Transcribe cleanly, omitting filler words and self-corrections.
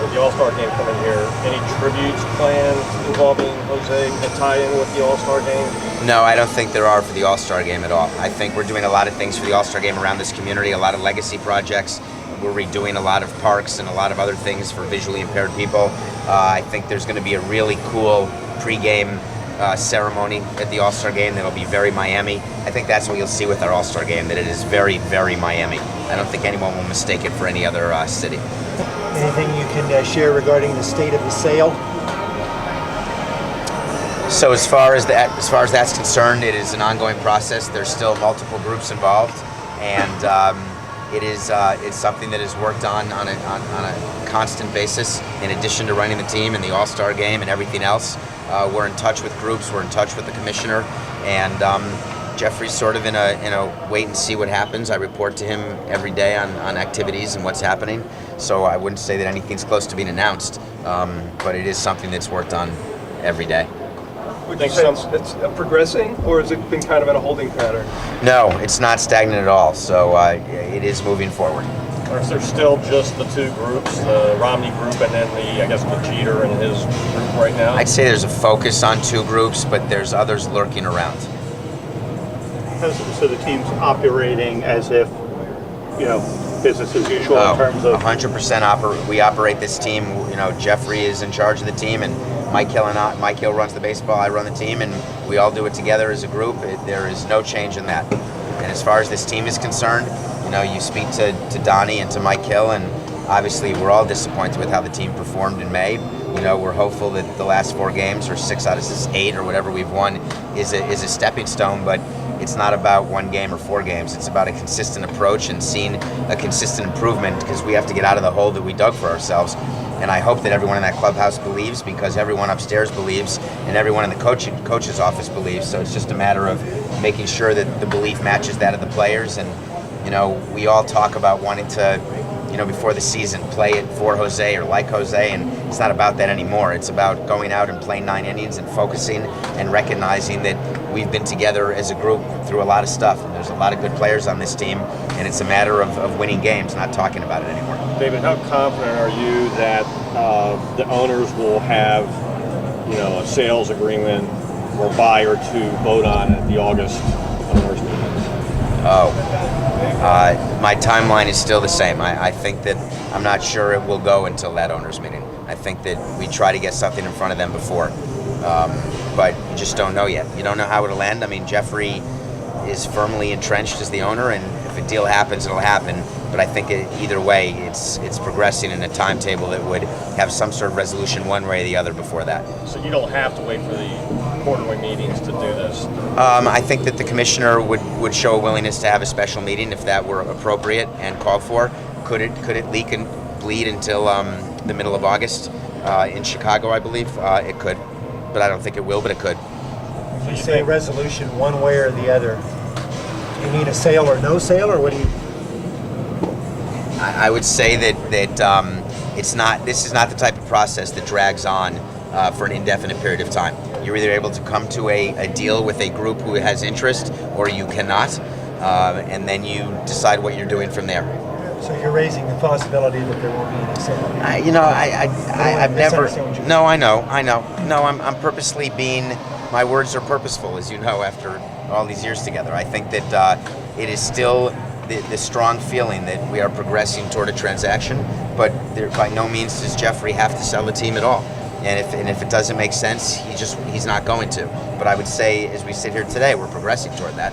with the All-Star game coming here, any tributes planned involving Jose that tie in with the All-Star game? No, I don't think there are for the All-Star game at all. I think we're doing a lot of things for the All-Star game around this community, a lot of legacy projects. We're redoing a lot of parks and a lot of other things for visually impaired people. I think there's going to be a really cool pre-game ceremony at the All-Star game that'll be very Miami. I think that's what you'll see with our All-Star game, that it is very, very Miami. I don't think anyone will mistake it for any other city. Anything you can share regarding the state of the sale? So as far as that's concerned, it is an ongoing process. There's still multiple groups involved, and it's something that is worked on a constant basis. In addition to running the team and the All-Star game and everything else, we're in touch with groups. We're in touch with the commissioner, and Jeffrey's sort of in a wait and see what happens. I report to him every day on activities and what's happening. So I wouldn't say that anything's close to being announced, but it is something that's worked on every day. Would you say it's progressing, or has it been kind of in a holding pattern? No, it's not stagnant at all. So it is moving forward. Or is there still just the two groups, the Romney group and then the Jeter and his group right now? I'd say there's a focus on two groups, but there's others lurking around. So the team's operating as if, business as usual in terms of 100%. We operate this team. Jeffrey is in charge of the team, and Mike Hill runs the baseball. I run the team, and we all do it together as a group. There is no change in that. And as far as this team is concerned, you speak to Donnie and to Mike Hill, and obviously we're all disappointed with how the team performed in May. We're hopeful that the last 4 games, or 6 out of 8, or whatever we've won, is a stepping stone. But it's not about 1 game or 4 games. It's about a consistent approach and seeing a consistent improvement, because we have to get out of the hole that we dug for ourselves. And I hope that everyone in that clubhouse believes, because everyone upstairs believes, and everyone in the coach's office believes. So it's just a matter of making sure that the belief matches that of the players. And we all talk about wanting to, before the season, play it for Jose or like Jose, and it's not about that anymore. It's about going out and playing 9 innings and focusing and recognizing that we've been together as a group through a lot of stuff. And there's a lot of good players on this team, and it's a matter of winning games, not talking about it anymore. David, how confident are you that the owners will have, a sales agreement or buy or 2 vote on at the August owners meeting? My timeline is still the same. I think that I'm not sure it will go until that owners meeting. I think that we try to get something in front of them before, but you just don't know yet. You don't know how it'll end. I mean, Jeffrey is firmly entrenched as the owner, and if a deal happens, it'll happen. But I think either way, it's progressing in a timetable that would have some sort of resolution one way or the other before that. So you don't have to wait for the quarterly meetings to do this? I think that the commissioner would show a willingness to have a special meeting if that were appropriate and called for. Could it leak and bleed until the middle of August in Chicago, I believe? It could, but I don't think it will, but it could. So you say resolution one way or the other. Do you mean a sale or no sale, or what do you? I would say that it's not. This is not the type of process that drags on for an indefinite period of time. You're either able to come to a deal with a group who has interest, or you cannot, and then you decide what you're doing from there. So you're raising the possibility that there won't be any sale. I've never. No, I know. No, I'm purposely being. My words are purposeful, as you know, after all these years together. I think that it is still the strong feeling that we are progressing toward a transaction, but by no means does Jeffrey have to sell the team at all. And if it doesn't make sense, he's not going to. But I would say, as we sit here today, we're progressing toward that.